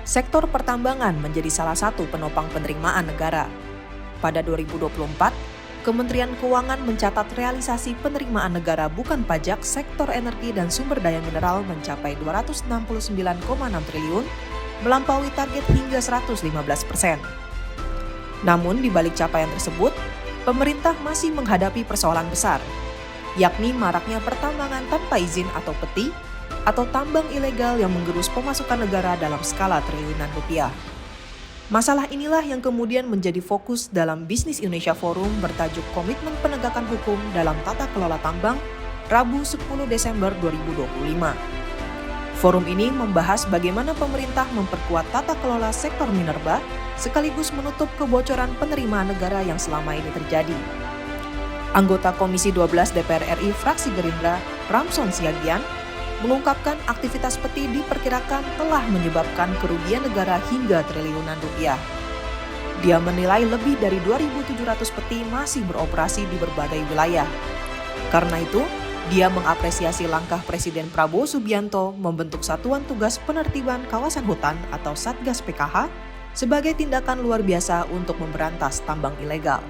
sektor pertambangan menjadi salah satu penopang penerimaan negara. Pada 2024, Kementerian Keuangan mencatat realisasi penerimaan negara bukan pajak sektor energi dan sumber daya mineral mencapai 269,6 triliun, melampaui target hingga 115%. Namun di balik capaian tersebut, pemerintah masih menghadapi persoalan besar, yakni maraknya pertambangan tanpa izin atau peti, atau tambang ilegal yang menggerus pemasukan negara dalam skala triliunan rupiah. Masalah inilah yang kemudian menjadi fokus dalam Bisnis Indonesia Forum bertajuk Komitmen Penegakan Hukum dalam Tata Kelola Tambang, Rabu 10 Desember 2025. Forum ini membahas bagaimana pemerintah memperkuat tata kelola sektor minerba sekaligus menutup kebocoran penerimaan negara yang selama ini terjadi. Anggota Komisi 12 DPR RI fraksi Gerindra, Ramson Siagian, mengungkapkan aktivitas peti diperkirakan telah menyebabkan kerugian negara hingga triliunan rupiah. Dia menilai lebih dari 2.700 peti masih beroperasi di berbagai wilayah. Karena itu, dia mengapresiasi langkah Presiden Prabowo Subianto membentuk Satuan Tugas Penertiban Kawasan Hutan atau Satgas PKH sebagai tindakan luar biasa untuk memberantas tambang ilegal.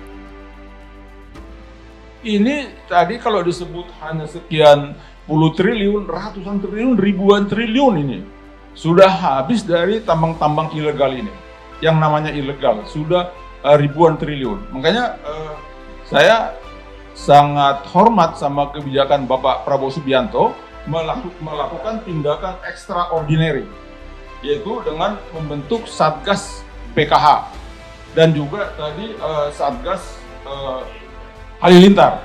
Ini tadi kalau disebut hanya sekian puluh triliun, ratusan triliun, ribuan triliun ini sudah habis dari tambang-tambang ilegal ini. Yang namanya ilegal sudah ribuan triliun. Makanya saya sangat hormat sama kebijakan Bapak Prabowo Subianto melakukan tindakan extraordinary, yaitu dengan membentuk Satgas PKH dan juga tadi Satgas Halilintar.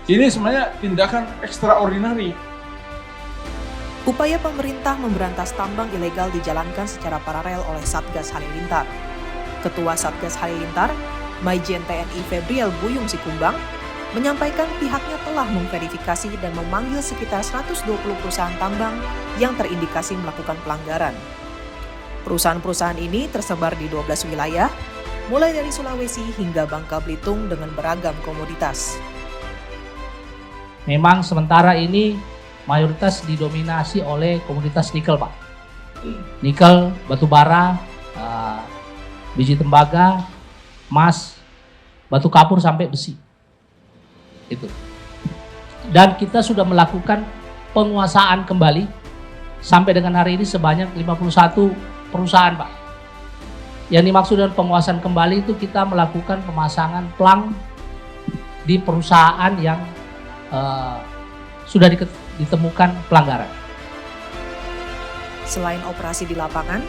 Ini sebenarnya tindakan ekstraordinari. Upaya pemerintah memberantas tambang ilegal dijalankan secara paralel oleh Satgas Halilintar. Ketua Satgas Halilintar, Majen TNI Febriel Buyung Sikumbang, menyampaikan pihaknya telah memverifikasi dan memanggil sekitar 120 perusahaan tambang yang terindikasi melakukan pelanggaran. Perusahaan-perusahaan ini tersebar di 12 wilayah, mulai dari Sulawesi hingga Bangka Belitung dengan beragam komoditas. Memang sementara ini mayoritas didominasi oleh komoditas nikel, Pak. Nikel, batu bara, biji tembaga, emas, batu kapur sampai besi. Itu. Dan kita sudah melakukan penguasaan kembali sampai dengan hari ini sebanyak 51 perusahaan, Pak. Yang dimaksud dengan penguasaan kembali itu kita melakukan pemasangan plang di perusahaan yang sudah ditemukan pelanggaran. Selain operasi di lapangan,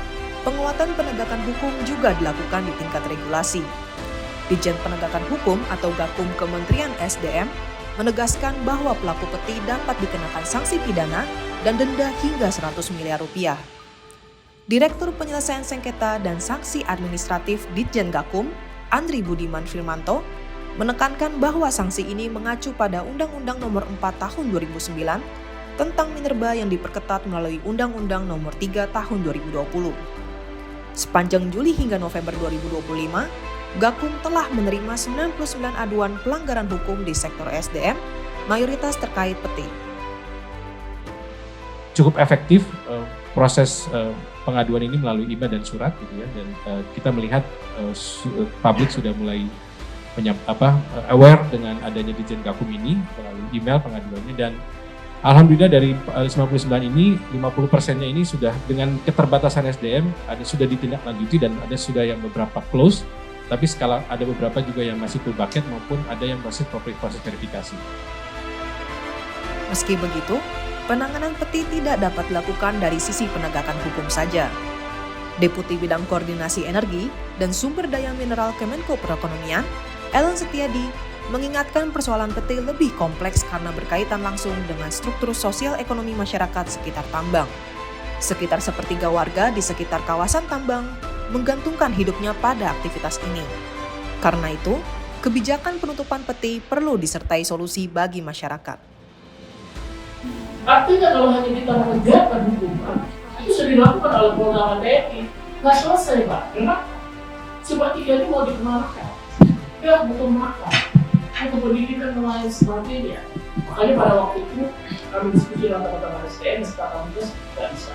penguatan penegakan hukum juga dilakukan di tingkat regulasi. Ditjen Penegakan Hukum atau Gakum Kementerian SDM menegaskan bahwa pelaku peti dapat dikenakan sanksi pidana dan denda hingga 100 miliar rupiah. Direktur Penyelesaian Sengketa dan Sanksi Administratif Ditjen Gakum, Andri Budiman Firmanto, menekankan bahwa sanksi ini mengacu pada Undang-Undang Nomor 4 Tahun 2009 tentang minerba yang diperketat melalui Undang-Undang Nomor 3 Tahun 2020. Sepanjang Juli hingga November 2025, Gakum telah menerima 99 aduan pelanggaran hukum di sektor SDM, mayoritas terkait peti. Cukup efektif proses pengaduan ini melalui email dan surat, gitu ya, dan kita melihat publik sudah mulai aware dengan adanya Ditjen Gakum ini melalui email pengaduannya, dan alhamdulillah dari 99 ini 50%-nya ini sudah dengan keterbatasan SDM sudah ditindaklanjuti dan ada sudah yang beberapa close, tapi ada beberapa juga yang masih full bucket maupun ada yang masih proses verifikasi. Meski begitu, penanganan peti tidak dapat dilakukan dari sisi penegakan hukum saja. Deputi Bidang Koordinasi Energi dan Sumber Daya Mineral Kemenko Perekonomian, Ellen Setiadi, mengingatkan persoalan peti lebih kompleks karena berkaitan langsung dengan struktur sosial ekonomi masyarakat sekitar tambang. Sekitar sepertiga warga di sekitar kawasan tambang menggantungkan hidupnya pada aktivitas ini. Karena itu, kebijakan penutupan peti perlu disertai solusi bagi masyarakat. Artinya kalau hanya kita mengerjakan hukuman, itu sudah dilakukan oleh Polda TNI, nggak selesai, Pak. Kenapa? Sebab tiga ini mau dikemanakan? Dia butuh makan, butuh pendidikan dan lain sebagainya. Makanya pada waktu itu kami diskusi dengan teman-teman SDM, setelah kami tidak bisa.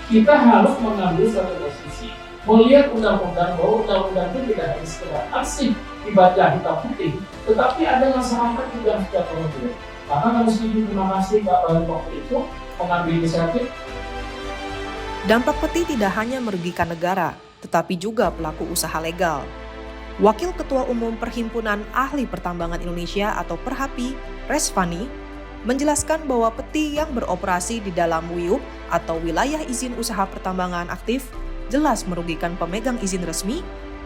kita harus mengambil satu posisi, melihat undang-undang bahwa undang-undang itu tidak hanya sekedar arsip dibaca hitam putih, tetapi ada masyarakat juga yang sudah mengambil. Karena kami setuju, terima kasih Pak Baru waktu itu mengambil inisiatif. Dampak peti tidak hanya merugikan negara, tetapi juga pelaku usaha legal. Wakil Ketua Umum Perhimpunan Ahli Pertambangan Indonesia atau Perhapi, Resvani, menjelaskan bahwa peti yang beroperasi di dalam WIUP atau Wilayah Izin Usaha Pertambangan Aktif jelas merugikan pemegang izin resmi,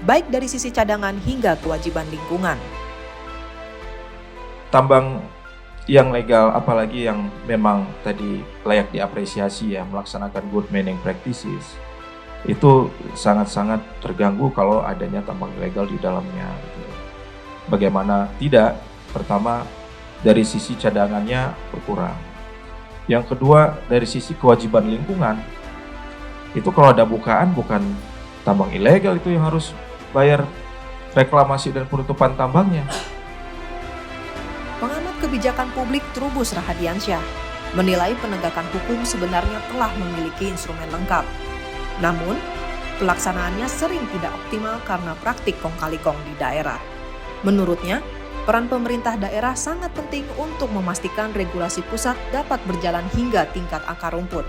baik dari sisi cadangan hingga kewajiban lingkungan. Tambang yang legal, apalagi yang memang tadi layak diapresiasi ya, melaksanakan good mining practices, itu sangat-sangat terganggu kalau adanya tambang ilegal di dalamnya. Bagaimana tidak? Pertama, dari sisi cadangannya berkurang. Yang kedua, dari sisi kewajiban lingkungan, itu kalau ada bukaan bukan tambang ilegal itu yang harus bayar reklamasi dan penutupan tambangnya. Pengamat kebijakan publik Trubus Rahadiansyah menilai penegakan hukum sebenarnya telah memiliki instrumen lengkap. Namun, pelaksanaannya sering tidak optimal karena praktik kong kali kong di daerah. Menurutnya, peran pemerintah daerah sangat penting untuk memastikan regulasi pusat dapat berjalan hingga tingkat akar rumput.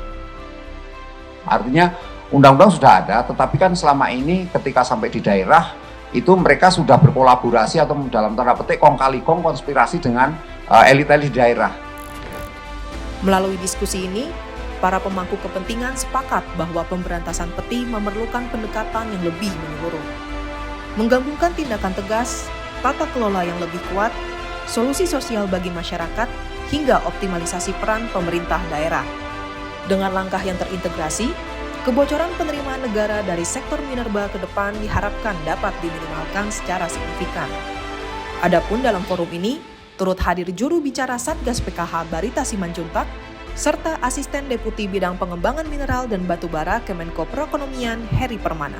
Artinya undang-undang sudah ada, tetapi kan selama ini ketika sampai di daerah, itu mereka sudah berkolaborasi atau dalam tanda petik kong kali kong konspirasi dengan elit-elit daerah. Melalui diskusi ini, para pemangku kepentingan sepakat bahwa pemberantasan peti memerlukan pendekatan yang lebih menyeluruh. Menggabungkan tindakan tegas, tata kelola yang lebih kuat, solusi sosial bagi masyarakat, hingga optimalisasi peran pemerintah daerah. Dengan langkah yang terintegrasi, kebocoran penerimaan negara dari sektor minerba ke depan diharapkan dapat diminimalkan secara signifikan. Adapun dalam forum ini, turut hadir juru bicara Satgas PKH Barita Simanjuntak, serta Asisten Deputi Bidang Pengembangan Mineral dan Batubara Kemenko Perekonomian Heri Permana.